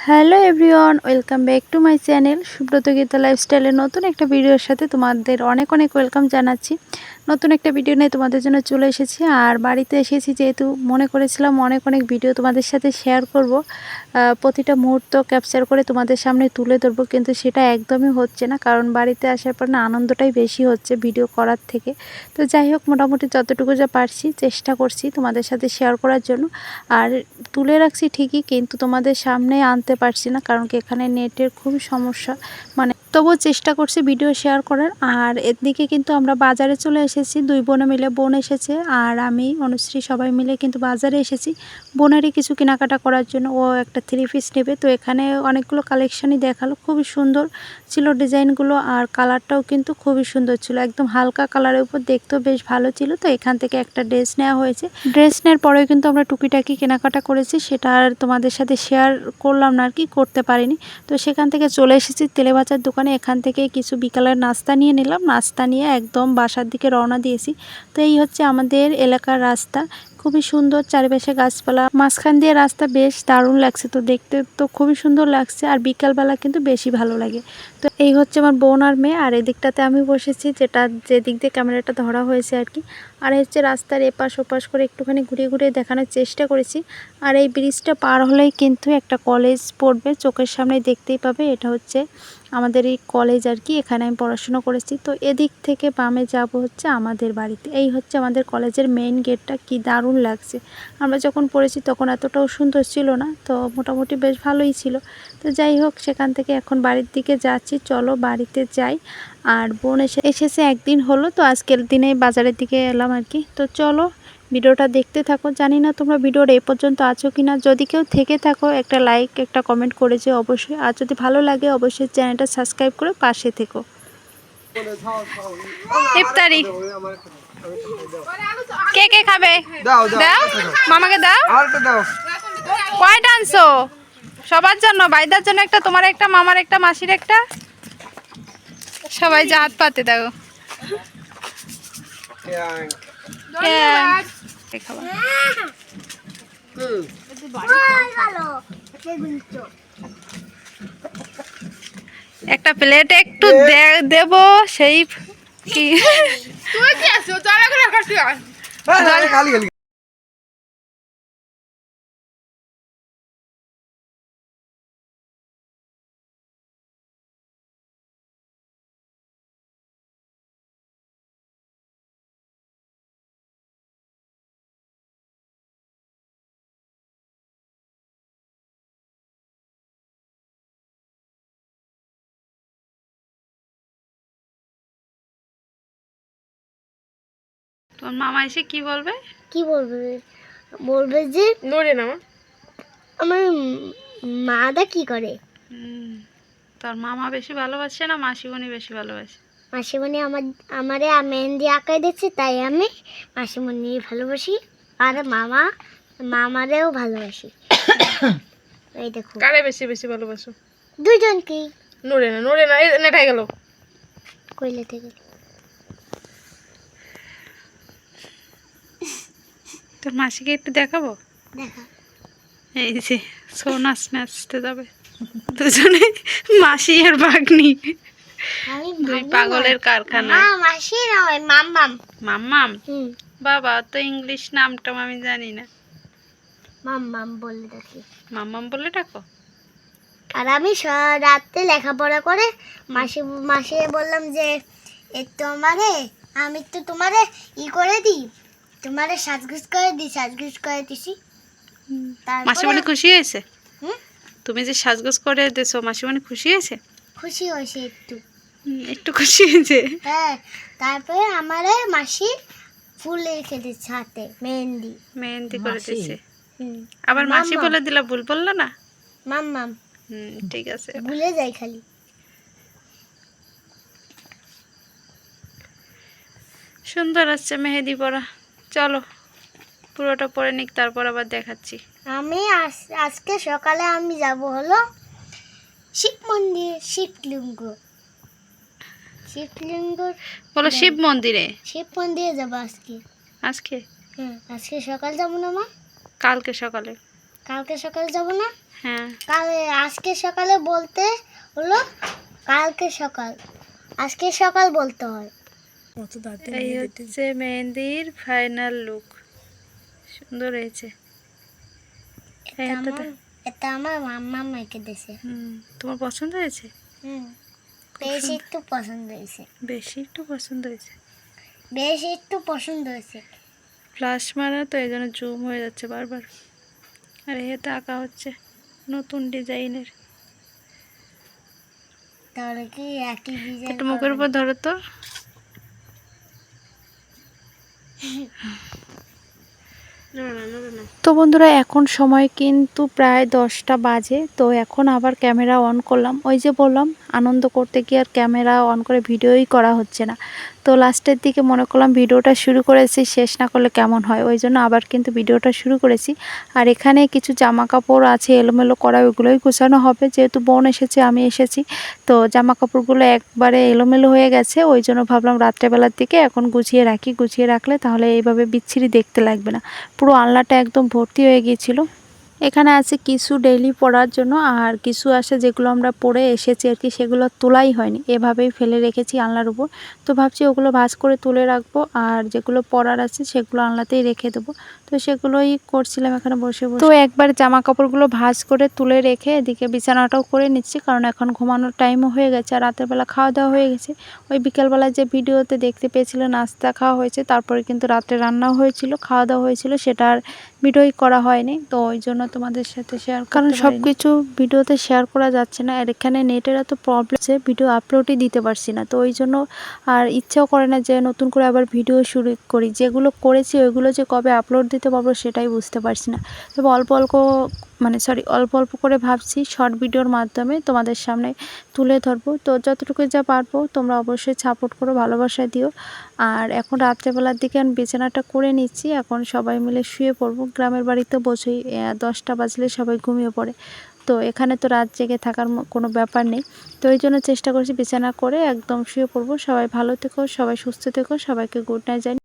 Hello everyone, welcome back to my channel Subrata Gita লাইফস্টাইলের নতুন একটা ভিডিওর সাথে তোমাদের অনেক অনেক ওয়েলকাম জানাচ্ছি। নতুন একটা ভিডিও নিয়ে তোমাদের জন্য চলে এসেছি। আর বাড়িতে এসেছি যেহেতু মনে করেছিলাম অনেক অনেক ভিডিও তোমাদের সাথে শেয়ার করব, প্রতিটা মুহূর্ত ক্যাপচার করে তোমাদের সামনে তুলে ধরবো, কিন্তু সেটা একদমই হচ্ছে না। কারণ বাড়িতে আসার পর না আনন্দটাই বেশি হচ্ছে ভিডিও করার থেকে। তো যাই হোক, মোটামুটি যতটুকু যা পারছি চেষ্টা করছি তোমাদের সাথে শেয়ার করার জন্য। আর তুলে রাখছি ঠিকই, কিন্তু তোমাদের সামনে আনতে পারছি না, কারণ কি এখানে নেটের খুবই সমস্যা। তবুও চেষ্টা করছি ভিডিও শেয়ার করার। আর এদিকে কিন্তু আমরা বাজারে চলে এসেছি, দুই বোনে মিলে, বোন এসেছে আর আমি অনুশ্রী সবাই মিলে কিন্তু বাজারে এসেছি বোনেরই কিছু কেনাকাটা করার জন্য। ও একটা 3 পিস নেবে, তো এখানে অনেকগুলো কালেকশনই দেখালো, খুবই সুন্দর ছিল ডিজাইনগুলো। আর কালারটাও কিন্তু খুবই সুন্দর ছিল, একদম হালকা কালারের উপর, দেখতেও বেশ ভালো ছিল। তো এখান থেকে একটা ড্রেস নেওয়া হয়েছে। ড্রেস নেওয়ার পরেও কিন্তু আমরা টুকিটাকি কেনাকাটা করেছি, সেটা আর তোমাদের সাথে শেয়ার করলাম না, আর কি করতে পারিনি। তো সেখান থেকে চলে এসেছি তেলেভাজার দোকানে। এখান থেকে কিছু বিকালের নাস্তা নিয়ে নিলাম, নাস্তা নিয়ে একদম বাসার দিকে রওনা দিয়েছি। তো এই হচ্ছে আমাদের এলাকার রাস্তা, খুবই সুন্দর, চারিপাশে গাছপালা, মাঝখান দিয়ে রাস্তা, বেশ দারুণ লাগছে। তো দেখতে তো খুবই সুন্দর লাগছে, আর বিকালবেলা কিন্তু বেশি ভালো লাগে। তো এই হচ্ছে আমার বোন আর মেয়ে, আর এদিকটাতে আমি বসেছি, যে দিক দিয়ে ক্যামেরাটা ধরা হয়েছে আর কি। আর হচ্ছে রাস্তার এপাশ ওপাশ করে একটুখানি ঘুরিয়ে ঘুরিয়ে দেখানোর চেষ্টা করেছি। আর এই ব্রিজটা পার হলেই কিন্তু একটা কলেজ পড়বে, চোখের সামনে দেখতেই পাবে। এটা হচ্ছে আমাদের এই কলেজ আর কি, এখানে আমি পড়াশোনা করেছি। তো এদিক থেকে বামে যাব হচ্ছে আমাদের বাড়িতে। এই হচ্ছে আমাদের কলেজের মেইন গেটটা, কি দারুণ লাগছে। আমরা যখন পড়েছি তখন এতটাও সুন্দর ছিল না, তো মোটামুটি বেশ ভালোই ছিল। তো যাই হোক, সেখান থেকে এখন বাড়ির দিকে যাচ্ছি, চলো বাড়িতে যাই। আর বোন এসেছে একদিন হলো, তো আজকের দিনে বাজারের দিকে এলাম আর কি। তো চলো ভিডিওটা দেখতে থাকো। জানি না তোমরা ভিডিওর এই পর্যন্ত আছো কিনা, যদি কেউ থেকে থাকো একটা লাইক একটা কমেন্ট করে যে অবশ্যই। আর যদি ভালো লাগে অবশ্যই চ্যানেলটা সাবস্ক্রাইব করে পাশে থেকো। ইফতারি কে কে খাবে? দাও মামাকে দাও। কয়টা আনছো? সবার জন্য, ভাইদার জন্য একটা, তোমার একটা, মামার একটা, মাসির একটা, সবাই যে হাত পাতে দাও। একটা প্লেটে একটু দেব, সেই কি তোর মামা এসে কি বলবে? কি বলবে? বলবে যে নড়ে না আমার মাদা কি করে। তোর মামা বেশি ভালোবাসে না মাসিমণি বেশি ভালোবাসে? মাসিমণি আমারে মেহেন্দি আঁকাই দিচ্ছে, তাই আমি মাসিমণি ভালোবাসি। আর মামারেও ভালোবাসি। এই দেখো, কারে বেশি বেশি ভালোবাসো? দুজনকেই। নড়ে না, নেটাই গেল। কইলে থেকে তোর মাসিকে একটু দেখাবো। দেখা এই যে সোনাস নাচতে যাবে দুজনে, মাসি আর ভাগ্নি, আমি দুই পাগলের কারখানা। মাসি নয়, মাম্মাম। মাম্মাম? বাবা, তো ইংলিশ নামটা আমি জানি না। মাম্মাম বলে ডাকি। মাম্মাম বলে ডাকো? আর আমি রাতে লেখাপড়া করে মাসি বললাম যে আমি তো তোমারে করে দিই, তোমারে সাজগুজ করে দিছি। মাসিমণি খুশি হয়েছে? হুম, তুমি যে সাজগোজ করে দিছো, মাসিমণি খুশি হয়েছে? খুশি হয়েছে একটু খুশি হয়েছে। হ্যাঁ, তারপরে আমারে মাসি ফুল রেখে দিচ্ছে হাতে, মেহেন্দি করে দিছে। হুম, আবার মাসি বলে দিলা, ভুল বললো না? মাম্মাম। ঠিক আছে, ভুলে যাই খালি। সুন্দর আছে মেহেদি পরা। চলো পুরোটা পরে নিক, তারপর আবার দেখাচ্ছি। আমি আজকে সকালে আমি যাব হলো শিব মন্দির, শিবলিঙ্গ বলো শিব মন্দিরে যাবো আজকে। আজকে? হ্যাঁ, আজকে সকাল যাবো না মা? কালকে সকালে। কালকে সকালে যাব না? হ্যাঁ, আজকে সকালে বলতে হলো কালকে সকাল, আজকে সকাল বলতে হয়। এই হচ্ছে মেহেন্দির ফাইনাল লুক। সুন্দর হয়েছে। এই এটা হাতটা আমার এটা আমার মাম্মা মেখে দিয়েছে। তোমার পছন্দ হয়েছে? বেশি একটু পছন্দ হয়েছে। বেশি একটু পছন্দ হয়েছে। বেশি একটু পছন্দ হয়েছে। ফ্লাশ মারা তো এই জন্য জুম হয়ে যাচ্ছে বারবার। আর এই হাতে আঁকা হচ্ছে নতুন ডিজাইনের। তাহলে কি একই ডিজাইন? একটু মুখের উপর ধরো তো। তো বন্ধুরা, এখন সময় কিন্তু প্রায় 10টা বাজে। তো এখন আবার ক্যামেরা অন করলাম। ওই যে বললাম, আনন্দ করতে গিয়ে আর ক্যামেরা অন করে ভিডিওই করা হচ্ছে না। তো লাস্টের দিকে মনে করলাম ভিডিওটা শুরু করেছি, শেষ না করলে কেমন হয়, ওই জন্য আবার কিন্তু ভিডিওটা শুরু করেছি। আর এখানে কিছু জামা কাপড় আছে এলোমেলো করা, ওইগুলোই গুছানো হবে। যেহেতু বোন এসেছে, আমি এসেছি, তো জামা কাপড়গুলো একবারে এলোমেলো হয়ে গেছে। ওই জন্য ভাবলাম রাত্রেবেলার দিকে এখন গুছিয়ে রাখি। গুছিয়ে রাখলে তাহলে এইভাবে বিচ্ছিরি দেখতে লাগবে না। পুরো আলনাটা একদম ভর্তি হয়ে গিয়েছিল। এখানে আছে কিছু ডেইলি পরার জন্য, আর কিছু আছে যেগুলো আমরা পরে এসেছি আর কি, সেগুলো তোলাই হয়নি, এভাবেই ফেলে রেখেছি আলনার উপর। তো ভাবছি ওগুলো ভাঁজ করে তুলে রাখবো, আর যেগুলো পরার আছে সেগুলো আলনাতেই রেখে দেবো। তো সেগুলোই করছিলাম এখানে বসে বসে। তো একবার জামা কাপড়গুলো ভাঁজ করে তুলে রেখে এদিকে বিছানাটাও করে নিচ্ছি, কারণ এখন ঘুমানোর টাইমও হয়ে গেছে আর রাতের বেলা খাওয়া দাওয়া হয়ে গেছে। ওই বিকেলবেলা যে ভিডিওতে দেখতে পেয়েছিল নাস্তা খাওয়া হয়েছে, তারপরে কিন্তু রাত্রে রান্নাও হয়েছিল, খাওয়া দাওয়া হয়েছিল, সেটা আর ভিডিওই করা হয়নি। তো ওই জন্য তোমাদের সাথে শেয়ার, কারণ সব কিছু ভিডিওতে শেয়ার করা যাচ্ছে না। আর এখানে নেটের এত প্রবলেম আছে, ভিডিও আপলোডই দিতে পারছি না। তো ওই জন্য আর ইচ্ছাও করে না যে নতুন করে আবার ভিডিও শুরু করি। যেগুলো করেছি ওইগুলো যে কবে আপলোড দিতে পারবো সেটাই বুঝতে পারছি না। তবে অল্প অল্প করে ভাবছি শর্ট ভিডিওর মাধ্যমে তোমাদের সামনে তুলে ধরবো। তো যতটুকু যা পারবো তোমরা অবশ্যই সাপোর্ট করো, ভালোবাসা দিও। আর এখন রাত্রেবেলার দিকে আমি বিছানাটা করে নিচ্ছি, এখন সবাই মিলে শুয়ে পড়বো। গ্রামের বাড়িতে বসেই 10টা বাজলে সবাই ঘুমিয়ে পড়ে। তো এখানে তো রাত জেগে থাকার কোনো ব্যাপার নেই। তো এই জন্য চেষ্টা করছি বিছানা করে একদম শুয়ে পড়বো। সবাই ভালো থেকো, সবাই সুস্থ থেকো, সবাইকে গুড নাইট জানাই।